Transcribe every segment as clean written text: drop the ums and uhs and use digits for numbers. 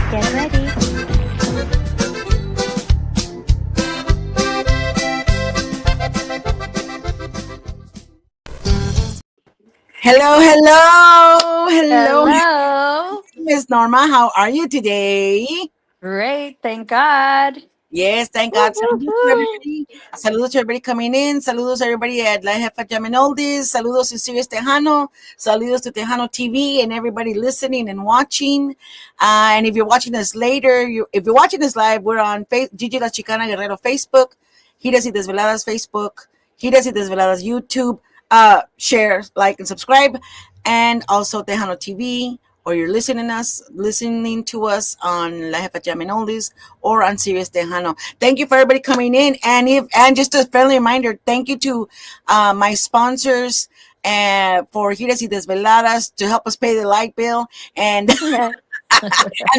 Get ready. Hello, hello, hello, Hello. Miss Norma. How are you today? Great. Thank God. Yes, thank Woo, God. woo, Saludos to woo. everybody. Saludos to everybody coming in. Saludos everybody at La Jefa Oldies. Saludos to Sirius Tejano. Saludos to Tejano TV and everybody listening and watching. And if you're watching us later, if you're watching us live, we're on Gigi La Chicana Guerrero Facebook, Giras y Desveladas Facebook, Giras y Desveladas YouTube. Share, like, and subscribe, and also Tejano TV. Or you're listening to us on La Jefa Oldies or on Sirius Tejano. Thank you for everybody coming in, and just a friendly reminder, thank you to my sponsors and for Giras y Desveladas to help us pay the light bill and and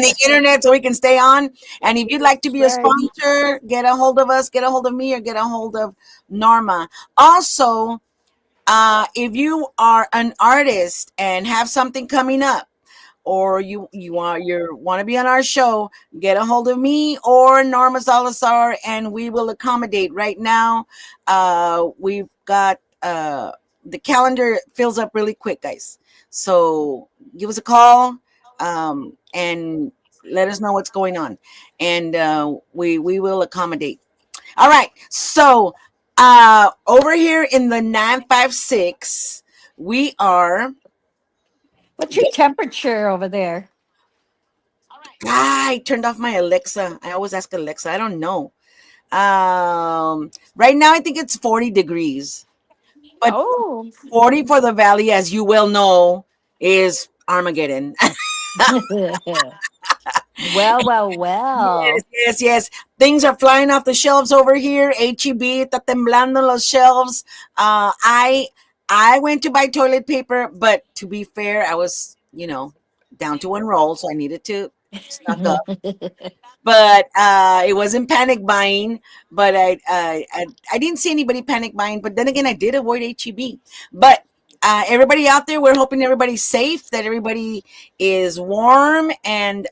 the internet so we can stay on. And if you'd like to be a Right. sponsor, get a hold of us, get a hold of me, or get a hold of Norma. Also, if you are an artist and have something coming up, or you want to be on our show, get a hold of me or Norma Salazar, and we will accommodate. Right now, we've got the calendar fills up really quick, guys. So give us a call and let us know what's going on, and we will accommodate. All right, so over here in the 956, we are. What's your temperature over there? I turned off my Alexa. I always ask Alexa. I don't know. Right now, I think it's 40 degrees, but Oh. 40 for the valley, as you well know, is Armageddon. Well, well, well. Yes. Things are flying off the shelves over here. HEB está temblando los shelves. I went to buy toilet paper, but to be fair, I was, down to one roll, so I needed to stock up. But it wasn't panic buying. But I didn't see anybody panic buying. But then again, I did avoid HEB. But everybody out there, we're hoping everybody's safe, that everybody is warm and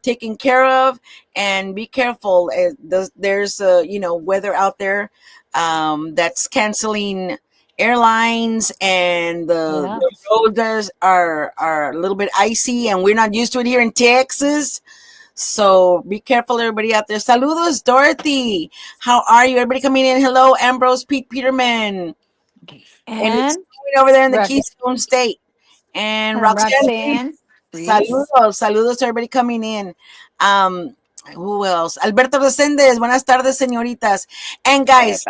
taken care of, and be careful. There's weather out there that's canceling airlines, and Yeah. the roads are a little bit icy, and we're not used to it here in Texas. So be careful, everybody out there. Saludos, Dorothy. How are you? Everybody coming in. Hello, Ambrose Pete Peterman. And it's And snowing over there in the Rox- Keystone State. And Roxanne, Roxanne, Reese. saludos to everybody coming in. Who else? Alberto Reséndez, buenas tardes, señoritas. And guys,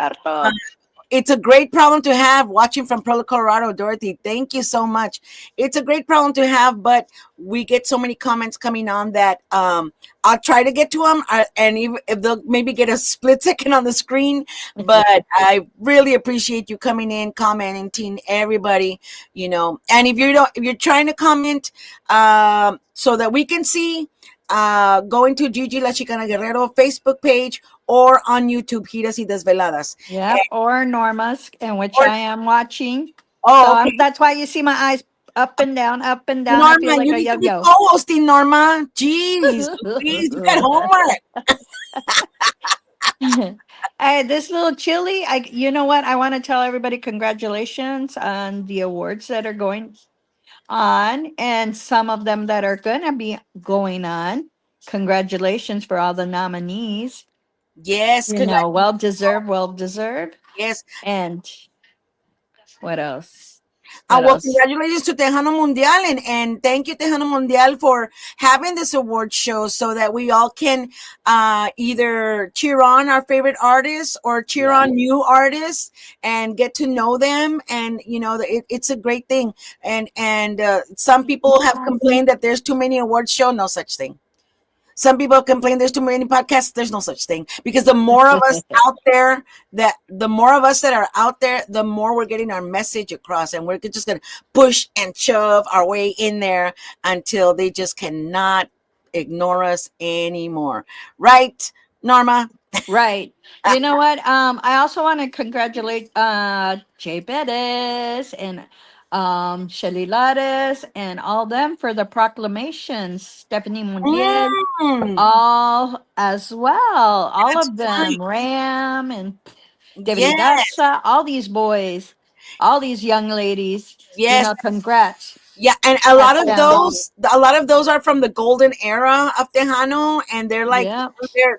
it's a great problem to have, watching from Provo, Colorado. Dorothy, thank you so much. It's a great problem to have, but we get so many comments coming on that I'll try to get to them, and if they'll maybe get a split second on the screen. But I really appreciate you coming in, commenting, everybody. And if you're trying to comment so that we can see, going to Gigi La Chicana Guerrero Facebook page, or on YouTube, Giras y Desveladas. Yeah, or Norma's, and which Or, I am watching. oh, So okay. that's why you see my eyes up and down, up and down. I feel Norma, like you a need to be yo-yo. co-hosting, Norma. Jeez, please, you got homework. This little chili, you know what? I want to tell everybody congratulations on the awards that are going on and some of them that are going to be going on. Congratulations for all the nominees. Yes, You know, well deserved, well deserved. yes. And what else? What Well, else? congratulations to Tejano Mundial, and thank you, Tejano Mundial, for having this award show so that we all can either cheer on our favorite artists or cheer Yeah. on new artists and get to know them. And it's a great thing. And some people have complained that there's too many awards show. No such thing. Some people complain there's too many podcasts. There's no such thing, because the more of us out there, that are out there, the more we're getting our message across, and we're just going to push and shove our way in there until they just cannot ignore us anymore. Right, Norma? Right. You know what? I also want to congratulate Jay Bettis and Shelly Lares and all them for the proclamations. Stephanie Mundial, Mm, all as well. All that's of right. them. Ram and Debbie Yeah, Garza, all these boys, all these young ladies. You yes. know, congrats. Yeah, and That's them. a lot of those are from the golden era of Tejano, and they're like Yeah.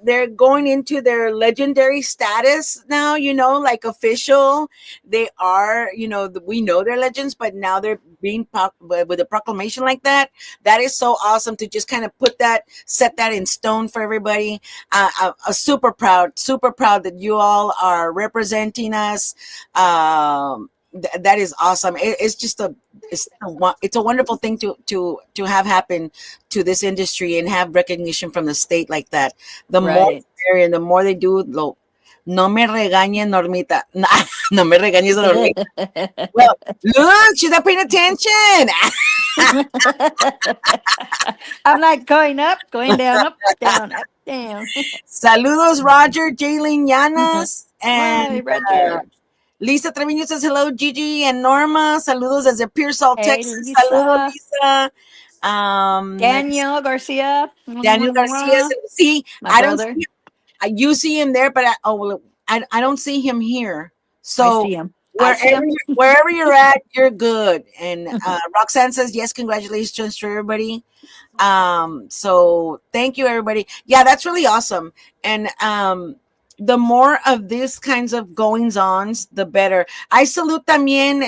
they're going into their legendary status now. Like official. They are, we know they're legends, but now they're being with a proclamation like that. That is so awesome to just kind of set that in stone for everybody. Super proud that you all are representing us. That is awesome. It's just it's a wonderful thing to have happen to this industry and have recognition from the state like that. The more Right. and the more they do, no me regañes, Normita. No me regañes, Normita. Well, look, she's not paying attention. I'm like going up, going down, up, down, up, down. Saludos, Roger, Jalen Llanas, Hi, and Roger. Lisa Trevino says hello, Gigi and Norma. Saludos desde Pearsall, Hey, Texas. Saludos, Lisa. Lisa. Let me see. Daniel Garcia. Daniel Garcia. See, My I don't brother. see. You see him there, but I don't see him here. I So see him. I see him. wherever you're at, you're good. And Roxanne says yes, congratulations to everybody. So thank you, everybody. Yeah, that's really awesome. And the more of these kinds of goings ons, the better. I salute también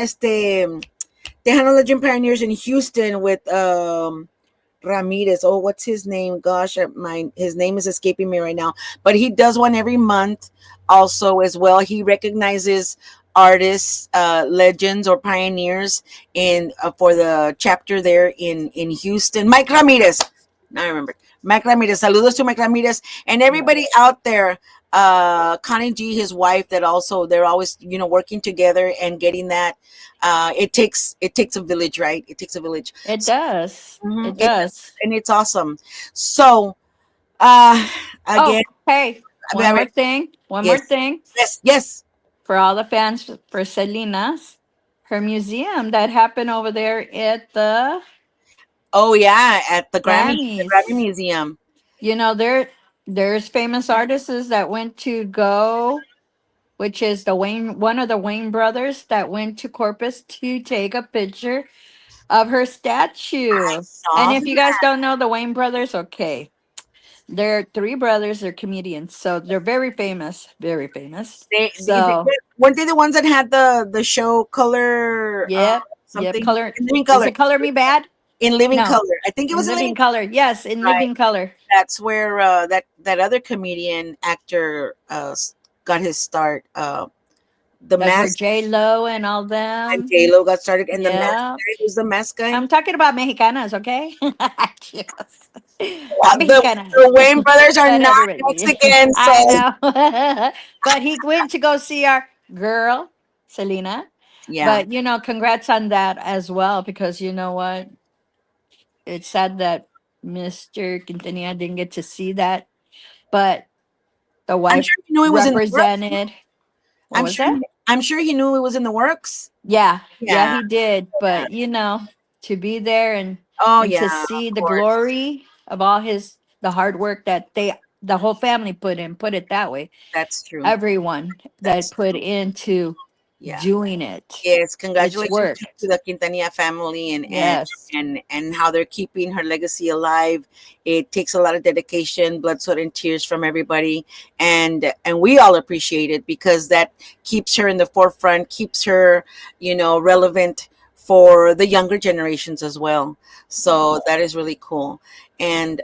Tejano Legend Pioneers in Houston with Ramirez. Oh, what's his name? Gosh, his name is escaping me right now. But he does one every month also as well. He recognizes artists, legends or pioneers in for the chapter there in Houston. Mike Ramirez. I remember. Mike Ramirez. Saludos to Mike Ramirez and everybody out there. Connie G, his wife, that also they're always working together and getting that. It takes a village, right? It takes a village. It does. It It does. and it's awesome. So uh Oh, again, hey, one more thing. One more yes, thing yes. for all the fans for Selena's, her museum that happened over there at the Oh yeah, at the Grammy Grammys. Museum. You know, there's famous artists that went to go, which is one of the Wayne brothers that went to Corpus to take a picture of her I statue. And saw if you guys don't know the Wayne brothers, okay. They're three brothers, they're comedians. So they're very famous, very famous. So, weren't they the ones that had the show Color yep, something color. in Living Is Color? it Color Me Bad? In Living No, Color. I think it in was in Living Living Color. Yes, in Right. Living Color. That's where that other comedian actor got his start. The That's where Mask J Lo and all and them. J Lo got started, and the Mask Yeah. guy, who's the Mask guy? I'm talking about Mexicanas, okay? Yes. The Mexicanas. Wayne brothers are But not everybody, Mexican, so I know. But he went to go see our girl, Selena. yeah. But, congrats on that as well, because you know what? It's sad that Mr. Quintanilla didn't get to see that. But the I'm wife sure he knew it was in the works. represented. What I'm was sure. that? I'm sure he knew it was in the works. Yeah, yeah, Yeah. he did. Yeah. But to be there Oh and to yeah. see Of the course. glory of all the hard work that the whole family put in, put it that way. That's true. Everyone that That's put true. into Yeah. doing it. Yes, It's congratulations work. to the Quintanilla family and Yes. how they're keeping her legacy alive. It takes a lot of dedication, blood, sweat, and tears from everybody, and we all appreciate it because that keeps her in the forefront, keeps her, relevant for the younger generations as well. So that is really cool, and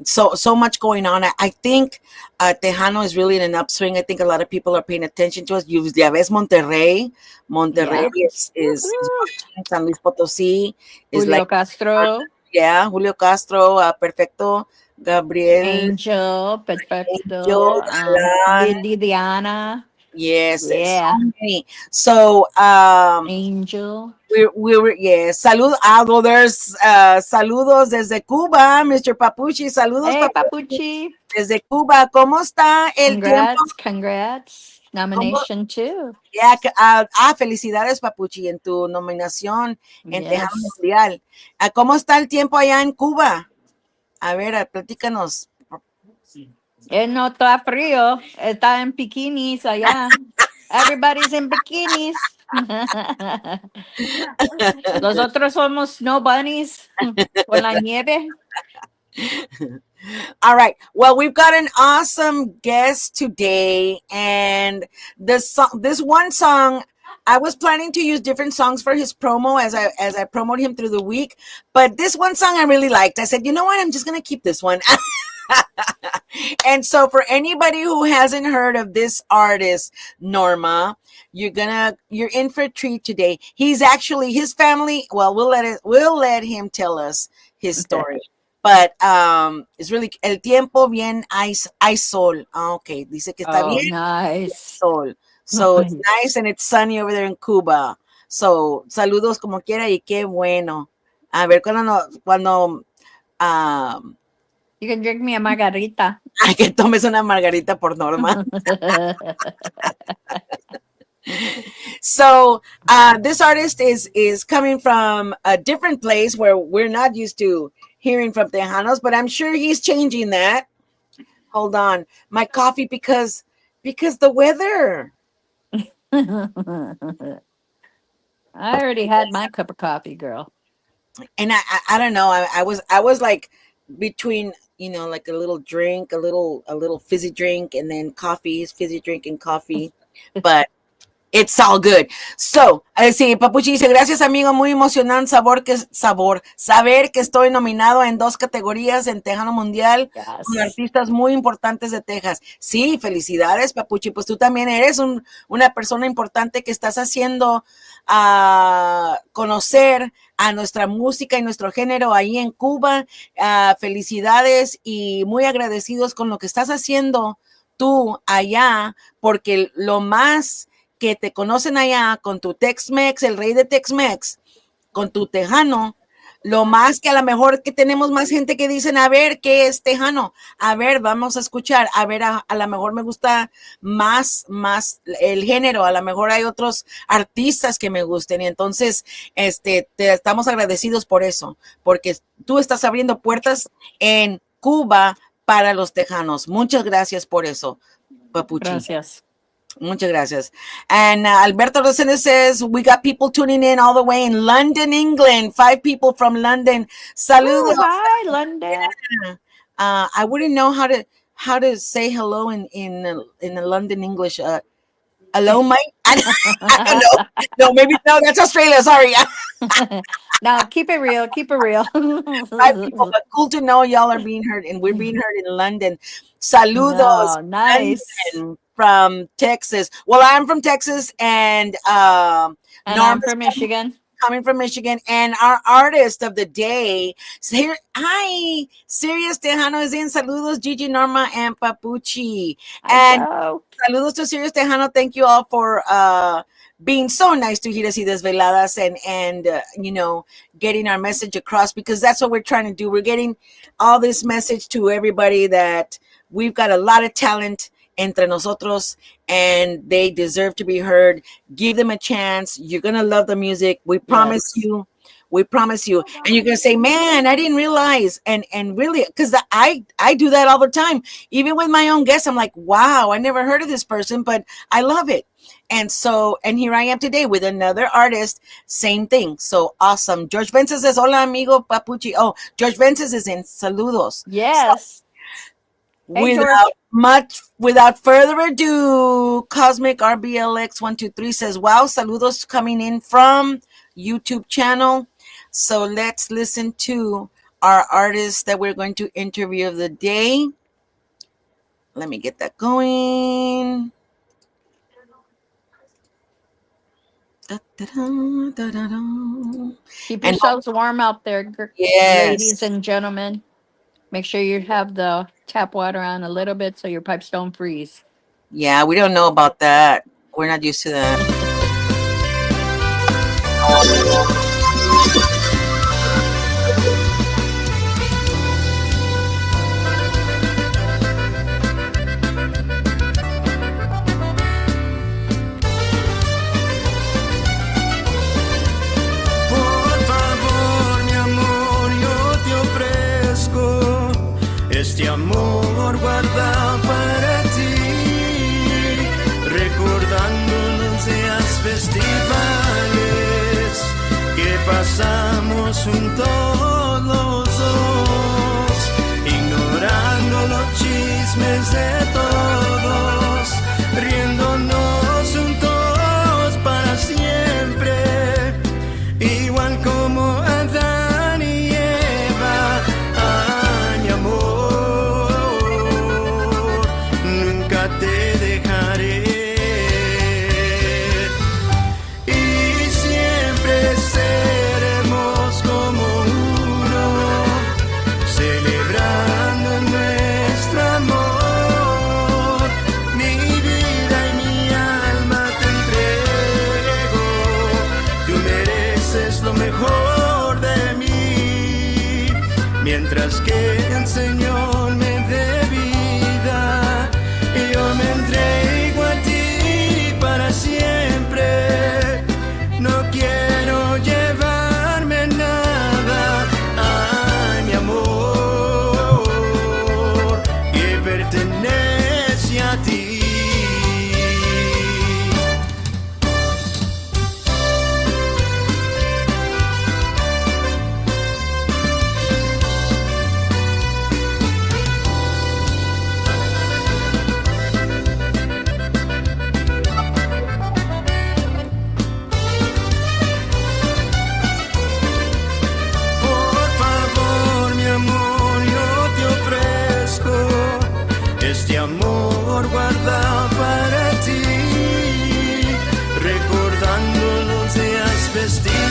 so much going on. I think Tejano is really in an upswing. I think a lot of people are paying attention to us. Ya ves Monterrey. Monterrey Yeah. is Woohoo. watching. San Luis Potosí is like, Julio Castro, yeah, Julio Castro, Perfecto, Gabriel, Angel, Angel, Perfecto, Alan. Liliana. Yes, so Yeah. many. So, Angel. we were, yes. Well, there's saludos desde Cuba, Mr. Papuchi. Saludos, Hey, Papuchi, Papuchi. desde Cuba. ¿Cómo está el tiempo? Congrats. Congrats. ¿Cómo? Nomination too. Ya, felicidades, Papuchi, en tu nominación en Tejano Yes. Mundial. ¿Cómo está el tiempo allá en Cuba? A ver, platícanos. Él no está frío. Está en bikinis allá. Everybody's in bikinis. Los otros somos snow bunnies con la nieve. All right. Well, we've got an awesome guest today, and this one song, I was planning to use different songs for his promo as I promote him through the week, but this one song I really liked. I said, you know what? I'm just gonna keep this one. And so, for anybody who hasn't heard of this artist, Norma, you're in for a treat today. He's actually his family. Well, we'll let him tell us his story. But it's really el tiempo bien hay sol. Okay, dice que está Oh, bien nice. sol. So it's Nice. nice and it's sunny over there in Cuba. So saludos como quiera y qué bueno. A ver cuando You can drink me a margarita. que tomes una margarita por Norma. So this artist is coming from a different place where we're not used to hearing from Tejanos, but I'm sure he's changing that. Hold on, my coffee because the weather. I already had my cup of coffee, girl. And I don't know. I was like between like a little drink, a little fizzy drink, and then coffee, fizzy drink and coffee, but it's all good. So, sí, Papuchi dice, gracias amigo, muy emocionante saber que estoy nominado en 2 categorías en Tejano Mundial con Yes. artistas muy importantes de Texas. Sí, felicidades, Papuchi, pues tú también eres una persona importante que estás haciendo conocer a nuestra música y nuestro género ahí en Cuba. Felicidades y muy agradecidos con lo que estás haciendo tú allá, porque lo más que te conocen allá con tu Tex-Mex, el rey de Tex-Mex, con tu tejano, lo más que a lo mejor que tenemos más gente que dicen, a ver, ¿qué es tejano? A ver, vamos a escuchar, a ver, a lo mejor me gusta más el género, a lo mejor hay otros artistas que me gusten, y entonces, te estamos agradecidos por eso, porque tú estás abriendo puertas en Cuba para los tejanos. Muchas gracias por eso, Papuchi. Gracias. Muchas gracias. And Alberto Rosales says, we got people tuning in all the way in London, England. 5 people from London. Saludos. Oh, hi, London. I wouldn't know how to say hello in the London English. Hello, Mike. I don't know. No, maybe no. That's Australia. Sorry. Now, keep it real. Keep it real. 5 people, but cool to know y'all are being heard, and we're being heard in London. Saludos, No, nice. London from Texas. Well, I'm from Texas, and And I'm Norma's from Michigan. coming from Michigan, and our artist of the day. So here, hi, Sirius Tejano is in. Saludos, Gigi, Norma, and Papuchi. Hi, And Joe. saludos to Sirius Tejano. Thank you all for being so nice to Giras y Desveladas and getting our message across, because that's what we're trying to do. We're getting all this message to everybody that we've got a lot of talent entre nosotros and they deserve to be heard. Give them a chance. You're going to love the music. We promise Yes. you. We promise you. And you're gonna say, "Man, I didn't realize." And really, because I do that all the time. Even with my own guests, I'm like, "Wow, I never heard of this person, but I love it." And so, and here I am today with another artist. Same thing. So awesome. George Vences says, "Hola, amigo Papuchi." Oh, George Vences is in saludos. Yes. Hey, Without George. without further ado, Cosmic RBLX 123 says, "Wow, saludos coming in from YouTube channel." So let's listen to our artist that we're going to interview of the day. Let me get that going. Da, da, da, da, da, da. Keep And yourselves warm out there, yes, ladies and gentlemen. Make sure you have the tap water on a little bit so your pipes don't freeze. yeah, we don't know about that. We're not used to that. Por favor, mi amor, yo te ofrezco este amor guardado para ti, recordando los días festivales que pasamos juntos los dos, ignorando los chismes de todos, riéndonos juntos para siempre. Igual como Adán y Eva, ay, mi amor, nunca te dejaré. Y siempre seremos como uno, celebrando nuestro amor. Mi vida y mi alma te entrego, tú mereces lo mejor de mí, mientras que el Señor me dé vida, yo me entrego a ti para siempre. No quiero llevarme nada, ay, mi amor, que pertenece a ti. Por favor, mi amor, yo te ofrezco este amor guardado para ti, recordando los días festivales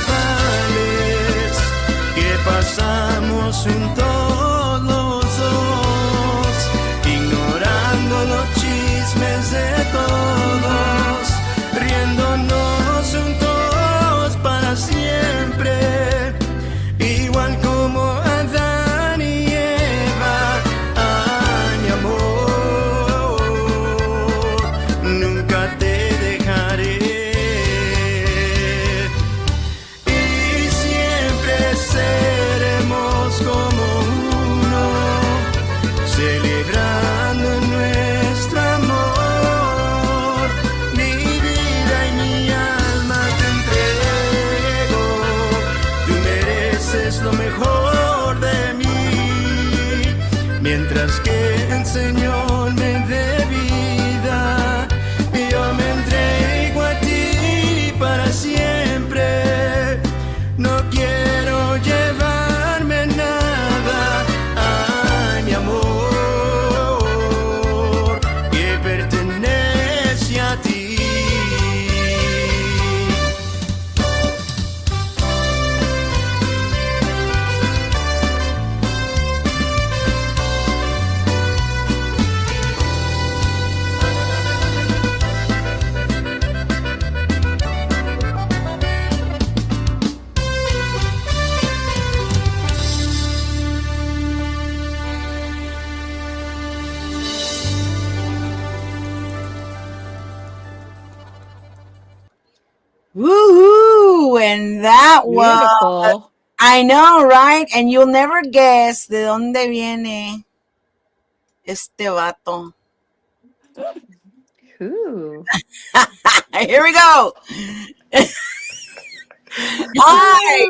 que pasamos juntos los dos, ignorando los chismes de todos, riéndonos juntos para siempre. Igual como Adán y Eva, ay, mi amor, nunca te dejaré. Y siempre seremos como uno, celebrando nuestro amor. Mi vida y mi alma te entrego, tú mereces lo mejor de mí, mientras que el Señor me dé vida, yo me entrego a ti para siempre. No quiero llevarme nada, ay, mi amor, que pertenece a ti. And that was, Beautiful. I know, right? And you'll never guess de dónde viene este vato. Ooh. Here we go. Hi.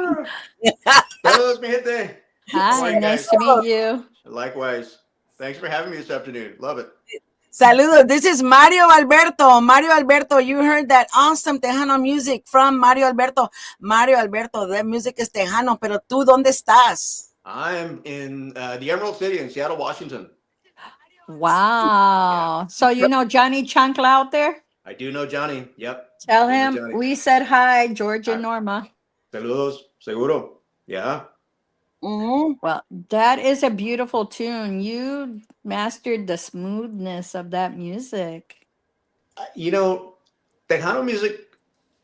Saludos, mi gente. How are Hi, you nice guys? to meet you. Likewise. Thanks for having me this afternoon. Love it. Saludos. This is Mario Alberto. Mario Alberto, you heard that awesome Tejano music from Mario Alberto. Mario Alberto, that music is Tejano, pero tú, ¿dónde estás? I'm in the Emerald City in Seattle, Washington. Wow. So you know Johnny Chancla out there? I do know Johnny. Yep. Tell Do know him Johnny. we said hi, George and Hi. Norma. Saludos. Seguro. Yeah. Mhm. Well, that is a beautiful tune. You mastered the smoothness of that music. You know, Tejano music,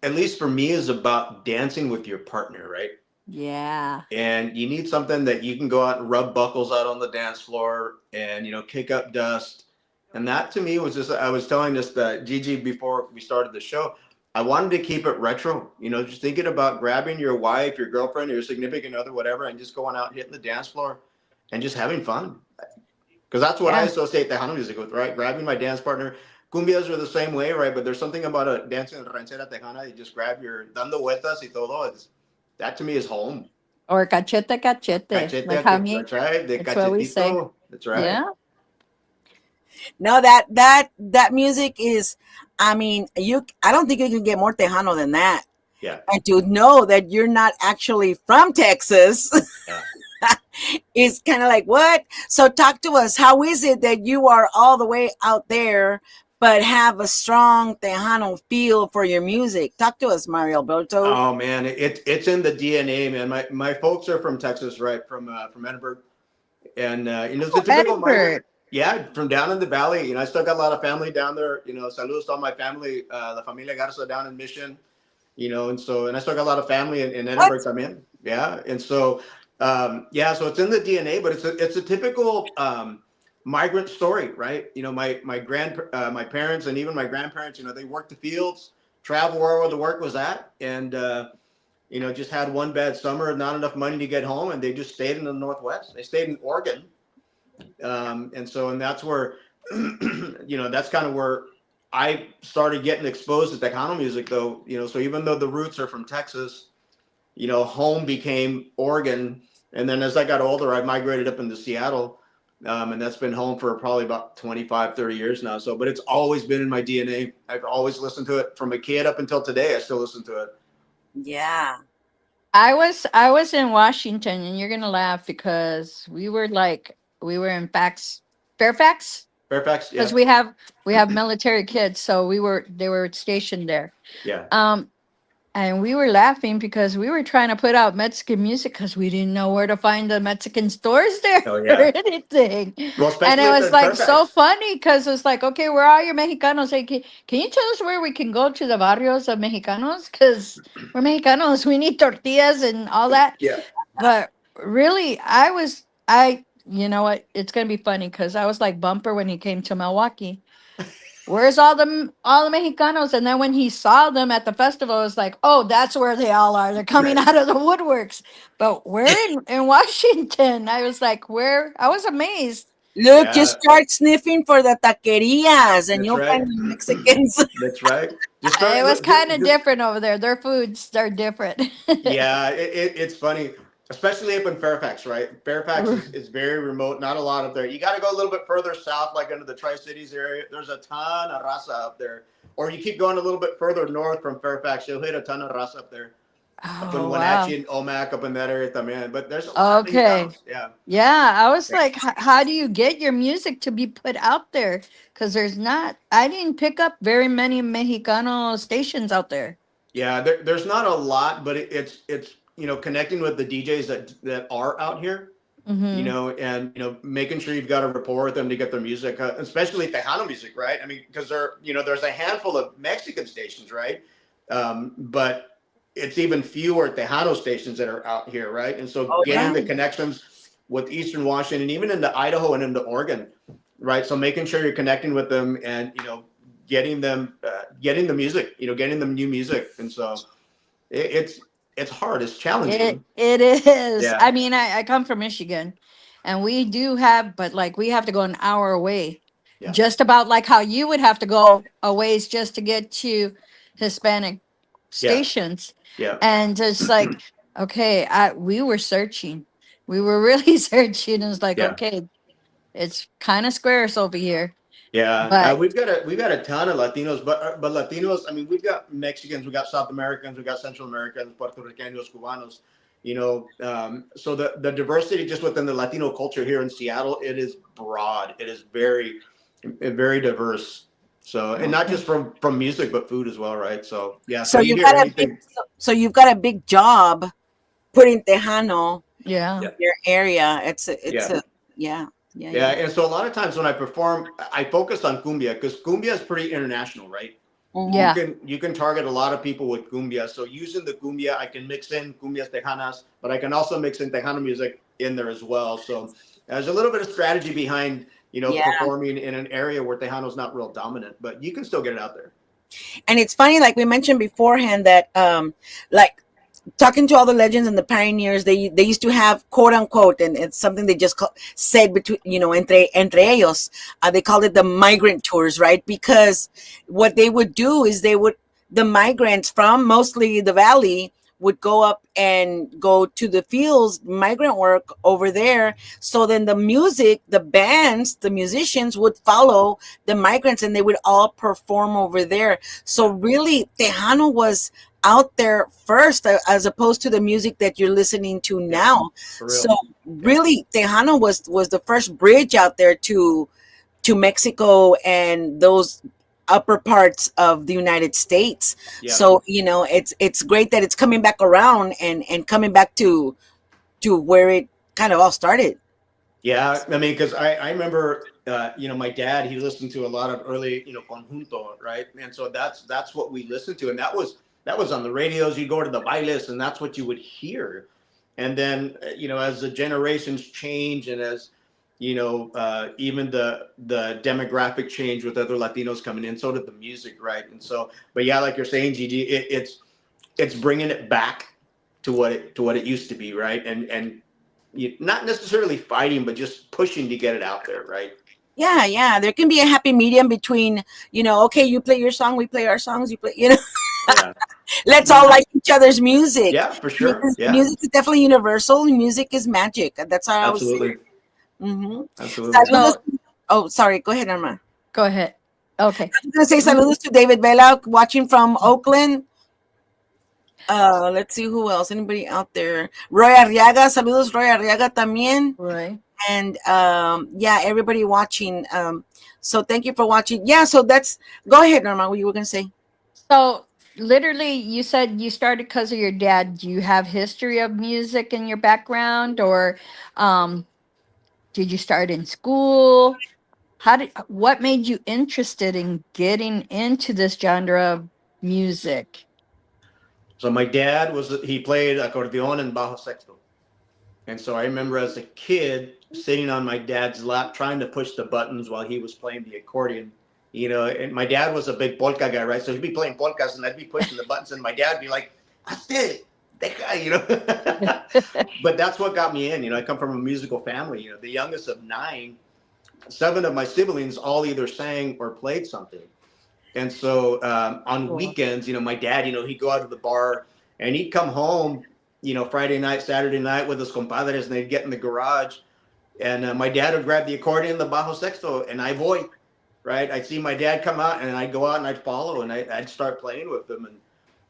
at least for me, is about dancing with your partner, right? Yeah. And you need something that you can go out and rub buckles out on the dance floor and, kick up dust. And that to me was just, I was telling this Gigi before we started the show, I wanted to keep it retro, just thinking about grabbing your wife, your girlfriend, your significant other, whatever, and just going out, hitting the dance floor and just having fun. Because that's what I Yeah. associate Tejano music with, right? Grabbing my dance partner. Cumbias are the same way, right? But there's something about a dancing ranchera tejana. You just grab your dando vueltas y todo. That to me is home. Or cachete cachete. Like how Cachete, me. that's right. De That's what we say. cachetito. That's right. Yeah. No, that music is, I don't think you can get more Tejano than that. Yeah. And to know that you're not actually from Texas Yeah. is kind of like, what? So talk to us. How is it that you are all the way out there, but have a strong Tejano feel for your music? Talk to us, Mario Alberto. Oh man, it's in the DNA, man. My folks are from Texas, right? From Edinburgh, and it's a typical migrant. Edinburgh. Yeah, from down in the valley. I still got a lot of family down there. Saludos to all my family, la familia Garza down in Mission. And I still got a lot of family in Edinburgh. I'm in. Yeah, and so so it's in the DNA, but it's a typical migrant story, right? My parents and even my grandparents, they worked the fields, travel wherever the work was at, and just had one bad summer, not enough money to get home, and they just stayed in the Northwest. They stayed in Oregon, and that's where that's kind of where I started getting exposed to Tejano music, though. So even though the roots are from Texas, home became Oregon. And then as I got older, I migrated up into Seattle. And that's been home for probably about 25, 30 years now. So, but it's always been in my DNA. I've always listened to it from a kid up until today. I still listen to it. Yeah. I was in Washington, and you're gonna laugh because we were in Fairfax, Fairfax, yeah. because we have military kids, so they were stationed there. Yeah. And we were laughing because we were trying to put out Mexican music because we didn't know where to find the Mexican stores there Oh, or yeah. anything. Well, And especially it if was they're in like so Fairfax. funny because it's like, okay, where are your Mexicanos? Hey, can you tell us where we can go to the barrios of Mexicanos? Because we're Mexicanos, we need tortillas and all that. Yeah. But really, you know what? It's gonna be funny because I was like Bumper when he came to Milwaukee. Where's all the Mexicanos? And then when he saw them at the festival, it was like, oh, that's where they all are. They're coming Right. out of the woodworks. But where in Washington? I was like, where? I was amazed. Look, Yeah. just start sniffing for the taquerias and That's you'll right. find the Mexicans. That's right. Just It was kind of just- different over there. Their foods are different. Yeah, it's funny, especially up in Fairfax, right? Fairfax is very remote, not a lot up there. You got to go a little bit further south, like into the Tri-Cities area. There's a ton of raza up there. Or you keep going a little bit further north from Fairfax, you'll hit a ton of raza up there. Up in Oh, wow. Wenatchee and Omak, up in that area, también. But there's a lot of Okay. Mexicanos. Yeah. Yeah, I was like, how do you get your music to be put out there? Because I didn't pick up very many Mexicano stations out there. Yeah, there's not a lot, but it's connecting with the DJs that are out here. Mm-hmm. And making sure you've got a rapport with them to get their music, especially Tejano music, right? I mean, because there's a handful of Mexican stations, right? But it's even fewer Tejano stations that are out here, right? And so getting the connections with Eastern Washington, even into Idaho and into Oregon, right? So making sure you're connecting with them and getting them, getting the music, getting them new music, and so it's it's hard, it's It challenging. it is. Yeah, I mean, I come from Michigan, and we do have, but like we have to go an hour away, yeah, just about like how you would have to go a ways just to get to Hispanic yeah, stations, yeah, and just like okay, we were searching, we were really searching. It's like yeah. okay, it's kind of scarce over here, Yeah, but we've got a ton of Latinos, but Latinos. I mean, we've got Mexicans, we got South Americans, we got Central Americans, Puerto Ricanos, Cubanos. So the diversity just within the Latino culture here in Seattle, it is broad. It is very diverse. So, and not just okay, from music, but food as well, right? So yeah. So So you you've hear got a big, anything? you've got a big job putting Tejano yeah, Yeah, in your area. It's yeah. a, yeah, yeah, Yeah, yeah. and so a lot of times when I perform, I focus on cumbia because cumbia is pretty international, right? You Hmm. yeah, can you can target a lot of people with cumbia. So using the cumbia, I can mix in cumbias tejanas, but I can also mix in tejano music in there as well. So there's a little bit of strategy behind Yeah. performing in an area where tejano's not real dominant, but you can still get it out there. And it's funny, like we mentioned beforehand, that like talking to all the legends and the pioneers, they used to have quote unquote, and it's something they just said between, entre ellos, they called it the migrant tours, right? Because what they would do is the migrants from mostly the valley would go up and go to the fields, migrant work over there. So then the music, the bands, the musicians would follow the migrants, and they would all perform over there. So Yeah, really, Tejano was out there first, as opposed to the music that you're listening to yeah, now. for So real. Yeah, really, Tejano was the first bridge out there to Mexico and those upper parts of the United States. yeah. So it's great that it's coming back around and coming back to where it kind of all started. Yeah, I mean, because I remember, my dad, he listened to a lot of early, conjunto, right? And so that's what we listened to, and that was on the radios. You go to the bailes, and that's what you would hear. And then, as the generations change, and as even the demographic change with other Latinos coming in, so did the music, right? And so, but yeah, like you're saying, Gigi, it's bringing it back to what it used to be, right? And not necessarily fighting, but just pushing to get it out there, right? Yeah, yeah. There can be a happy medium between, okay, you play your song, we play our songs, you play, Yeah, let's all yeah. like each other's music. yeah, for sure. Yeah, Music is definitely universal. Music is magic. That's how I would say absolutely, it. Mm-hmm. absolutely. Saludos. So Oh, sorry. Go ahead, Irma. go ahead. Okay. I'm going to say saludos to David Vela watching from Oakland. Let's see who else. Anybody out there? Roy Arriaga. Saludos, Roy Arriaga también. Right. And yeah, everybody watching. So thank you for watching. Yeah, so that's, go ahead, Norma, what you were going to say. So literally you said you started because of your dad. Do you have history of music in your background, or um did you start in school? What made you interested in getting into this genre of music? So my dad he played accordion and bajo sexto, and so I remember as a kid sitting on my dad's lap trying to push the buttons while he was playing the accordion. And my dad was a big polka guy, right? So he'd be playing polkas, and I'd be pushing the buttons, and my dad'd be like, "That's it, that guy." But that's what got me in. I come from a musical family. The youngest of nine. Seven of my siblings all either sang or played something. And so on Cool. weekends, my dad, he'd go out to the bar and he'd come home, Friday night, Saturday night with his compadres, and they'd get in the garage. And my dad would grab the accordion, the bajo sexto, and I voy, right? I'd see my dad come out, and I'd go out and I'd follow, and I'd start playing with them. And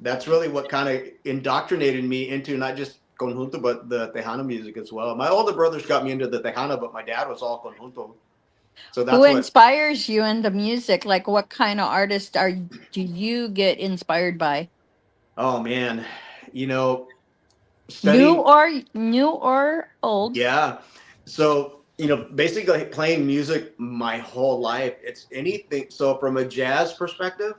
that's really what kind of indoctrinated me into not just conjunto, but the Tejano music as well. My older brothers got me into the Tejano, but my dad was all conjunto. So Who that's what. inspires you in the music? Like what kind of artist do you get inspired by? Oh man, you know, New studying. or new or old? Yeah. So, basically playing music my whole life, it's anything. So from a jazz perspective,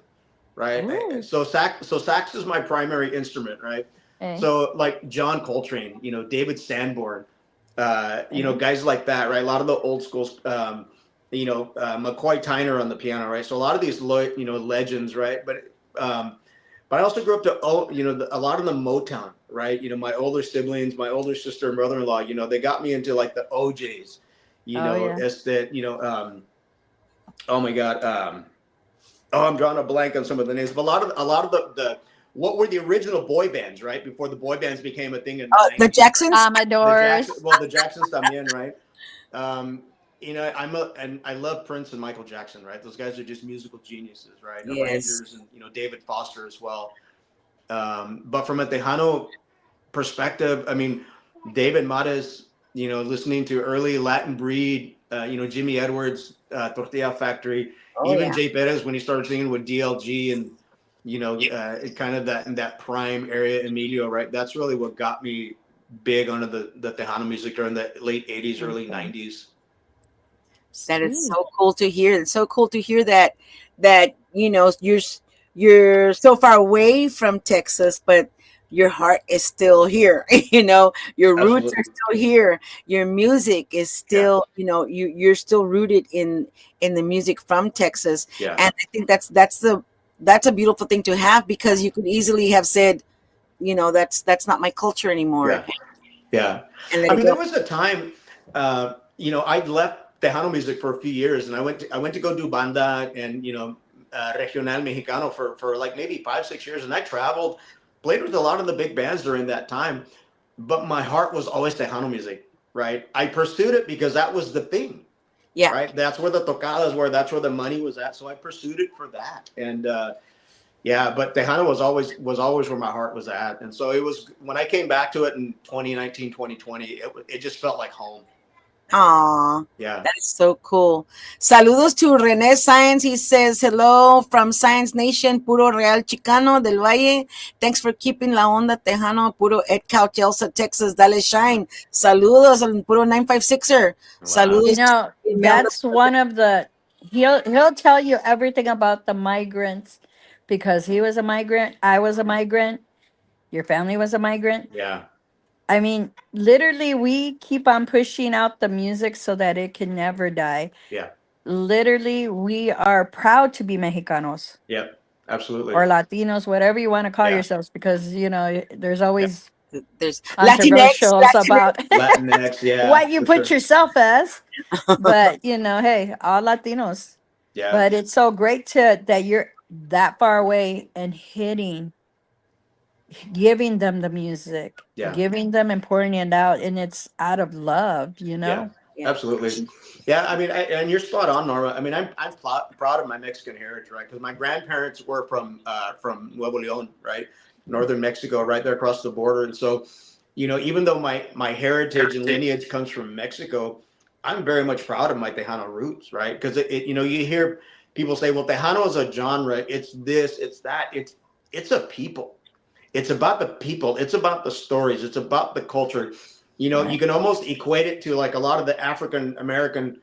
right? Ooh. So sax is my primary instrument, right? Okay. So like John Coltrane, David Sanborn, Okay. guys like that, right? A lot of the old schools, McCoy Tyner on the piano, right? So a lot of these, legends, right? But But I also grew up to, oh, a lot of the Motown, right? My older siblings, my older sister and brother-in-law, they got me into like the OJs, Oh yeah. as that, oh my God, oh, I'm drawing a blank on some of the names, but a lot of the what were the original boy bands, right? Before the boy bands became a thing in the The 90s, right? Jacksons. The Jackson, Commodores. well, the Jacksons también, right? And I love Prince and Michael Jackson, right? Those guys are just musical geniuses, right? Yes. Arrangers, and David Foster as well. But from a Tejano perspective, I mean, David Mares, listening to early Latin Breed, Jimmy Edwards, Tortilla Factory, Oh even yeah. Jay Perez when he started singing with DLG, and kind of that in that prime area, Emilio, right? That's really what got me big onto the Tejano music during the late '80s, early Okay. '90s. That is Sweet. so cool to hear. It's so cool to hear that you're so far away from Texas, but your heart is still here. Your roots are Absolutely, still here. Your music is yeah, still, you're still rooted in the music from Texas. yeah, And I think that's a beautiful thing to have, because you could easily have said, that's not my culture anymore, yeah. Yeah. and let I it mean, there go. was a time, I'd left Tejano music for a few years, and I went to go do banda and, regional mexicano for like maybe 5, 6 years. And I traveled, played with a lot of the big bands during that time, but my heart was always Tejano music, right? I pursued it because that was the thing, Yeah. right? That's where the tocadas were. That's where the money was at. So I pursued it for that. And, yeah, but Tejano was always where my heart was at, and so it was when I came back to it in 2019, 2020. It just felt like home. Aw, Yeah, that is so cool. Saludos to René Science. He says, hello from Science Nation, Puro Real Chicano del Valle. Thanks for keeping la onda Tejano, Puro Ed Couch, Elsa, Texas. Dale shine. Saludos al Puro 956er. wow, You Saludos to know, Imelda. that's one of the he'll tell you everything about the migrants because he was a migrant, I was a migrant, your family was a migrant. yeah, I mean, literally we keep on pushing out the music so that it can never die. yeah, Literally, we are proud to be Mexicanos yep, absolutely, or Latinos, whatever you want to call yeah, yourselves, because there's yeah. always There's Latinx, controversials Latinx. about Latinx, yeah, what you for put sure, yourself as. But hey, all Latinos. yeah, But it's so great that you're that far away and giving them the music, yeah, giving them and pouring it out, and it's out of love, yeah, Yeah. absolutely. Yeah, I mean, and you're spot on, Norma. I mean, I'm proud of my Mexican heritage, right? Because my grandparents were from Nuevo León, right, northern Mexico, right there across the border. And so, even though my heritage and lineage comes from Mexico, I'm very much proud of my Tejano roots, right? Because you hear people say, well, Tejano is a genre. It's this, it's that. It's a people. It's about the people. It's about the stories. It's about the culture. You right? can almost equate it to like a lot of the African American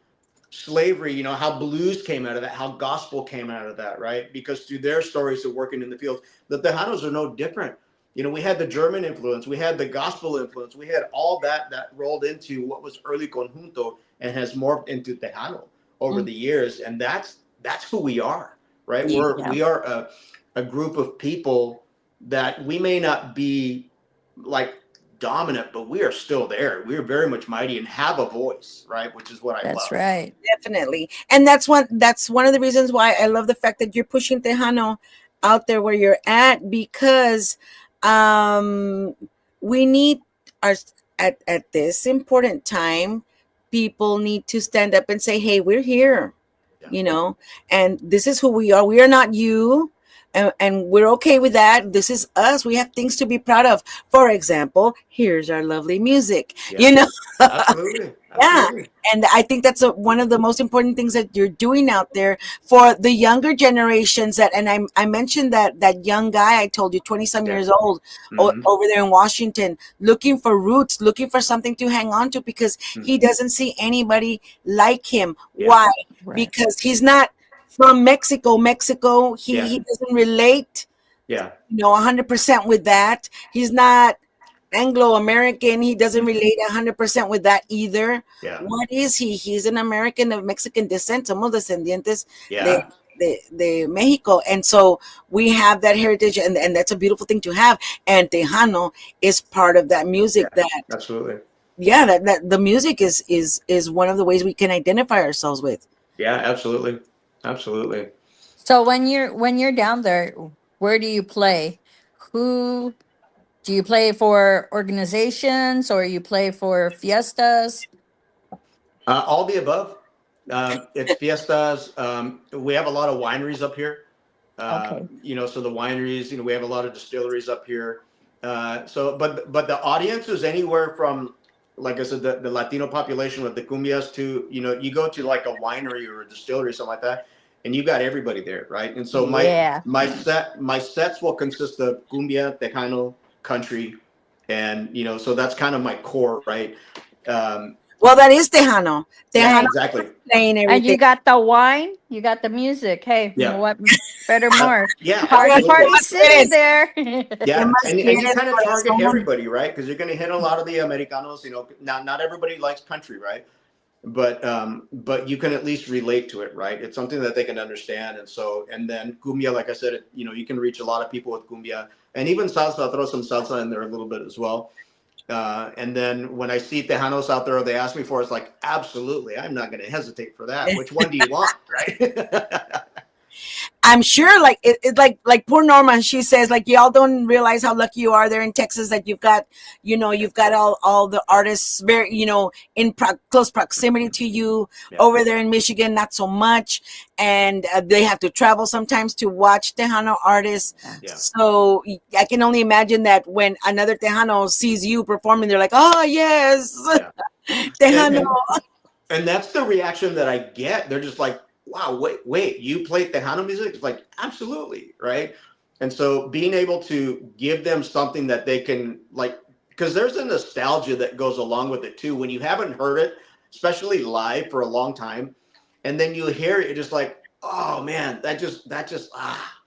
slavery, how blues came out of that, how gospel came out of that, right? Because through their stories of working in the fields, the Tejanos are no different. We had the German influence, we had the gospel influence, we had all that rolled into what was early conjunto and has morphed into Tejano over Mm, the years. And that's who we are, right? yeah. Yeah, We are a group of people that we may not be like dominant, but we are still there. We are very much mighty and have a voice, right? Which is what I that's love. right. Definitely. And that's one of the reasons why I love the fact that you're pushing Tejano out there where you're at, because um we need our at this important time, people need to stand up and say, hey, we're here, Yeah. you know, and this is who we are. We are not you. And we're okay with that. This is us. We have things to be proud of. For example, here's our lovely music. Yeah. You know, Absolutely. yeah, Absolutely. and I think that's one of the most important things that you're doing out there for the younger generations. I mentioned that young guy I told you, 20 some Yeah. years old, Mm-hmm. over there in Washington, looking for roots, looking for something to hang on to, because Mm. he doesn't see anybody like him. Yeah. Why? Right. Because he's not from Mexico. Yeah. He doesn't relate, Yeah. 100% with that. He's not Anglo American. He doesn't Mm-hmm. relate 100% with that either. Yeah. What is he? He's an American of Mexican descent. Somos descendientes de, Yeah. de Mexico, and so we have that heritage, and that's a beautiful thing to have. And Tejano is part of that music. Yeah, That absolutely. yeah, that the music is one of the ways we can identify ourselves with. Yeah, absolutely. Absolutely. So when you're down there, where do you play? Who do you play for? Organizations, or you play for fiestas? All the above. It's fiestas. We have a lot of wineries up here. Okay. So the wineries, we have a lot of distilleries up here. But the audience is anywhere from, like I said, the Latino population with the cumbias to, you go to like a winery or a distillery or something like that, and you got everybody there, right? And so Yeah. my sets will consist of cumbia, tejano, country, and so that's kind of my core, right? Um, Well, that is Tejano. yeah, Tejano Right. exactly. playing And you everything. got the wine, you got the music. Hey, Yeah. what better more? Yeah, Party, ¿Qué absolutely. party más city quieres? there. ¿Qué Yeah, más and you quieres, kind of target corazón? everybody, right? Because you're going to hit a lot of the Americanos. Not everybody likes country, right? But you can at least relate to it, right? It's something that they can understand, and then cumbia, like I said, you can reach a lot of people with cumbia, and even salsa. Throw some salsa in there a little bit as well. And then when I see Tejanos out there, they ask me for, it's like, absolutely, I'm not going to hesitate for that. Which one do you want, right? I'm sure, like like poor Norma, she says, like, y'all don't realize how lucky you are there in Texas, that you've got all the artists very, in close proximity to you. Yeah, Over there in Michigan, not so much, and they have to travel sometimes to watch Tejano artists. yeah, So I can only imagine that when another Tejano sees you performing, they're like, "Oh yes, yeah. And Tejano." and that's the reaction that I get. They're just like, wow, wait, you play Tejano music? It's like, absolutely, right? And so being able to give them something that they can, like, because there's a nostalgia that goes along with it too. When you haven't heard it, especially live for a long time, and then you hear it, you're just like, oh man, that just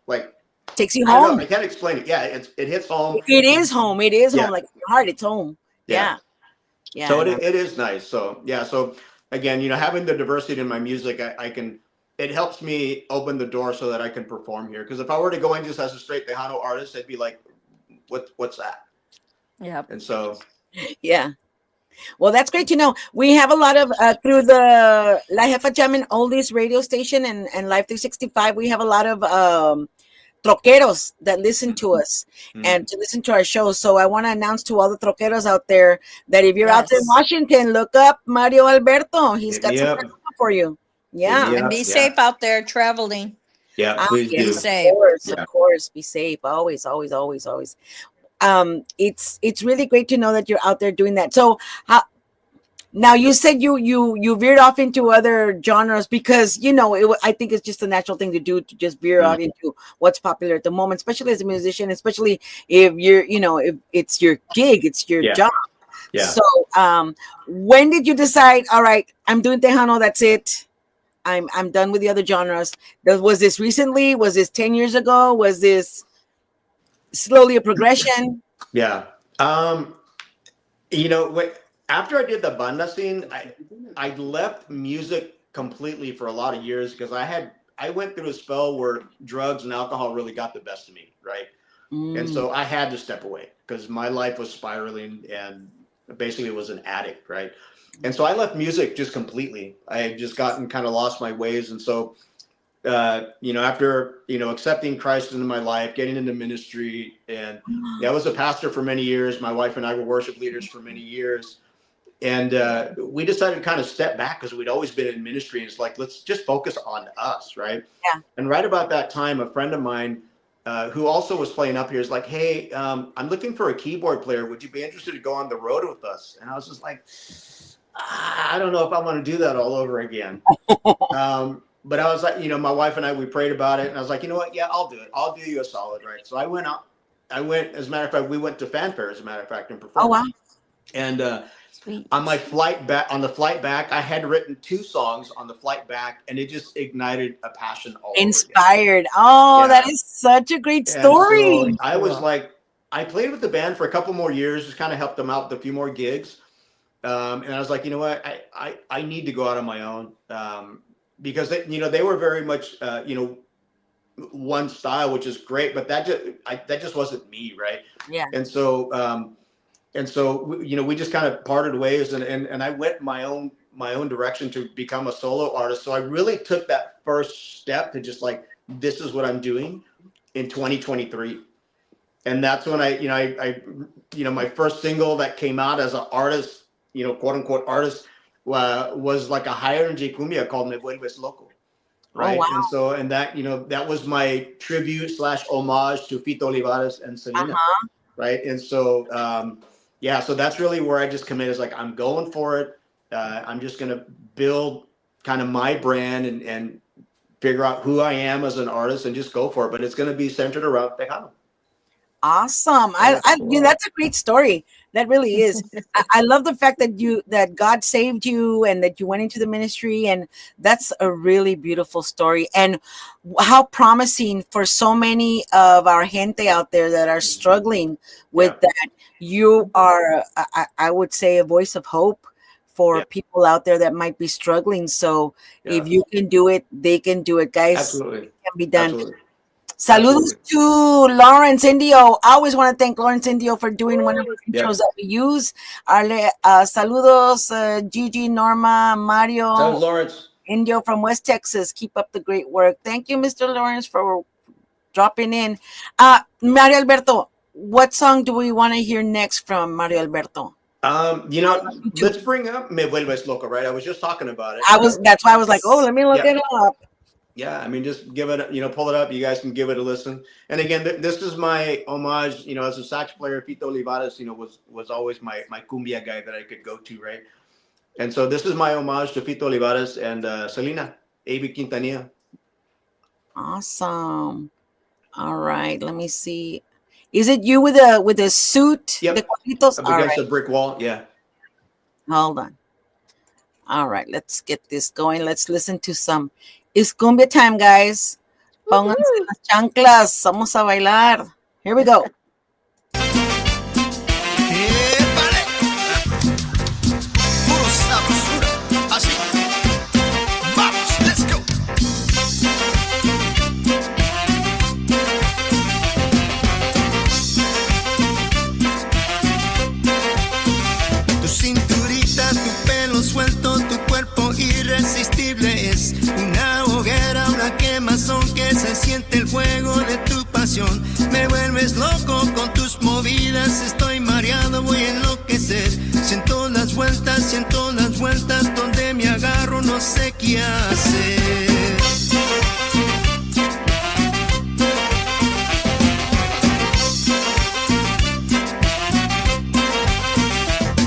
like, Takes you I don't know, home. I can't explain it. Yeah, it hits home. It is home. It is home. Yeah, Like your heart, it's home. yeah. Yeah. Yeah. So No. it is nice. So yeah. So again, having the diversity in my music, I can. It helps me open the door so that I can perform here. Because if I were to go in just as a straight Tejano artist, they'd be like, what's that?" Yep. And so Yeah. Well, that's great to know. We have a lot of through the La Jefa Jamming Oldies radio station and Live 365. We have a lot of troqueros that listen to us mm, and to listen to our shows. So I want to announce to all the troqueros out there that if you're out there in Yes. Washington, look up Mario Alberto. He's hit got me some up. for you. Hit Yeah. me And up. be Yeah. safe out there traveling. Yeah. Ah, Please yes, Be do. of safe. course, of Yeah. course. Be safe. Always, always, always, always. It's really great to know that you're out there doing that. So how now you said you veered off into other genres because I think it's just a natural thing to do, to just veer Mm, out into what's popular at the moment, especially as a musician, especially if you're if it's your gig, it's your yeah. job. Yeah. So when did you decide, all right, I'm doing Tejano, that's it, I'm done with the other genres? Was this recently? Was this 10 years ago? Was this slowly a progression? Yeah. After I did the banda scene, I left music completely for a lot of years because I went through a spell where drugs and alcohol really got the best of me, right? And Mm. so I had to step away because my life was spiraling and basically was an addict, right? And so I left music just completely. I had just gotten kind of lost my ways, and so after accepting Christ into my life, getting into ministry, and I was a pastor for many years. My wife and I were worship leaders for many years, and we decided to kind of step back because we'd always been in ministry. And it's like, let's just focus on us, right? Yeah. And right about that time, a friend of mine who also was playing up here is like, hey, I'm looking for a keyboard player. Would you be interested to go on the road with us? And I was just like, I don't know if I want to do that all over again. But I was like, my wife and I, we prayed about it, and I was like, you know what? Yeah, I'll do it. I'll do you a solid, right? So I went out. As a matter of fact, we went to fanfare, as a matter of fact, and Oh performed. wow. And Sweet. on the flight back, I had written 2 songs on the flight back, and it just ignited a passion all over again. Inspired. Oh, that Yeah. is such a great And so story. I was Cool. like, I played with the band for a couple more years, just kind of helped them out with a few more gigs. And I was like, you know what, I need to go out on my own because they were very much, one style, which is great, but that just wasn't me, right? Yeah. And so we just kind of parted ways, and I went my own direction to become a solo artist. So I really took that first step to just like, this is what I'm doing in 2023. And that's when my first single that came out as an artist, quote unquote artist, was like a higher in cumbia called Me Vuelves Loco. Oh, Right. wow. And that, that was my tribute / homage to Fito Olivares and Selena. Uh-huh. Right. And so, so that's really where I just committed. Is like, I'm going for it. I'm just going to build kind of my brand and figure out who I am as an artist and just go for it. But it's going to be centered around Tejano. Awesome. That's a great story. That really is. I love the fact that God saved you and that you went into the ministry, and that's a really beautiful story. And how promising for so many of our gente out there that are struggling with that. You are, I would say, a voice of hope for people out there that might be struggling. So if you can do it, they can do it, guys. Absolutely. It can be done. Absolutely. Saludos to Lawrence Indio. I always want to thank Lawrence Indio for doing one of the intros that we use. Saludos, Gigi, Norma, Mario. Saludos, Lawrence Indio from West Texas. Keep up the great work. Thank you, Mr. Lawrence, for dropping in. Mario Alberto, what song do we want to hear next from Mario Alberto? Let's bring up Me Vuelves Loco, right? I was just talking about it. That's why I was like, oh, let me look it up. Yeah, I mean, just give it, pull it up. You guys can give it a listen. And again, this is my homage, as a sax player. Fito Olivares, was always my cumbia guy that I could go to, right? And so this is my homage to Fito Olivares and Selena, A.B. Quintanilla. Awesome. All right, let me see. Is it you with a suit? Yep. The cuadritos? Up against a brick wall. Yeah. Hold on. All right, let's get this going. Let's listen to some. It's cumbia time, guys. Pónganse las chanclas. Vamos a bailar. Here we go. Tu cinturita, tu pelo suelto, tu cuerpo irresistible es una hoguera, una quemazón que se siente el fuego de tu pasión. Me vuelves loco con tus movidas, estoy mareado, voy a enloquecer. Siento las vueltas, donde me agarro no sé qué hacer.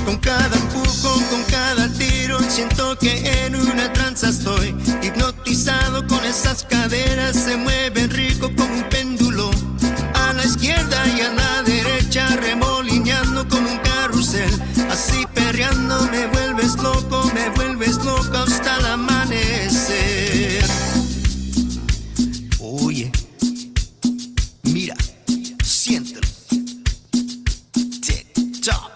Con cada empujón, con cada tiro, siento que en una tranza estoy. Hipnotizado con esas caderas, se mueven rico como un péndulo. A la izquierda y a la derecha, remolineando como un carrusel. Así perreando me vuelves loco hasta el amanecer. Oye, mira, siéntelo. Tick-tock.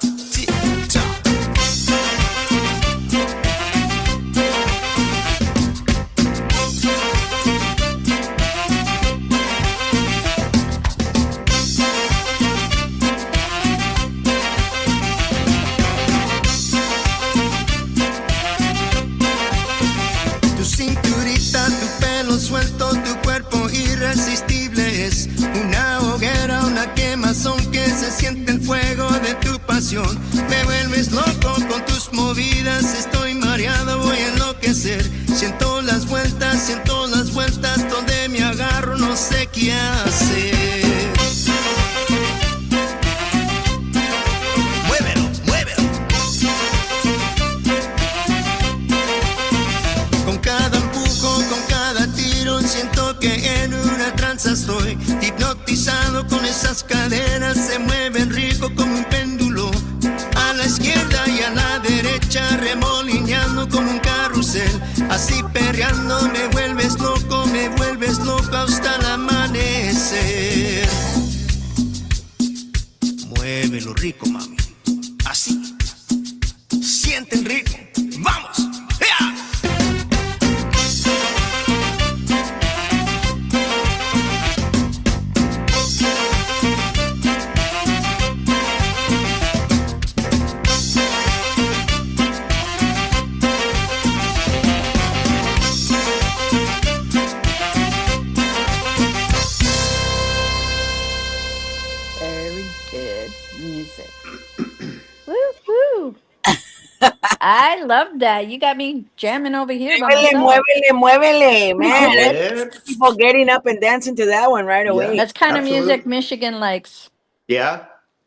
Tu cinturita, tu pelo suelto, tu cuerpo irresistible es una hoguera, una quemazón que se siente el fuego de tu pasión. Me vuelves loco con tus movidas, estoy mareado, voy a enloquecer. Siento las vueltas, donde me agarro no sé qué hacer. Muévelo, muévelo. Con cada empujón, con cada tiro, siento que en una tranza estoy. Hipnotizado con esas caderas, se mueven rico como un péndulo. A la izquierda y a la derecha, remolineando como un carrusel. Así perreando me vuelves loco hasta el amanecer. Muévelo rico, mami. Así. Sienten rico. ¡Vamos! ¡Ea! good music. Woo-hoo. I love that. You got me jamming over here by Muévele, myself. muévele, muévele, man. Yeah. People getting up and dancing to that one right Yeah. away. That's kind of music Absolutely. Michigan likes. Yeah.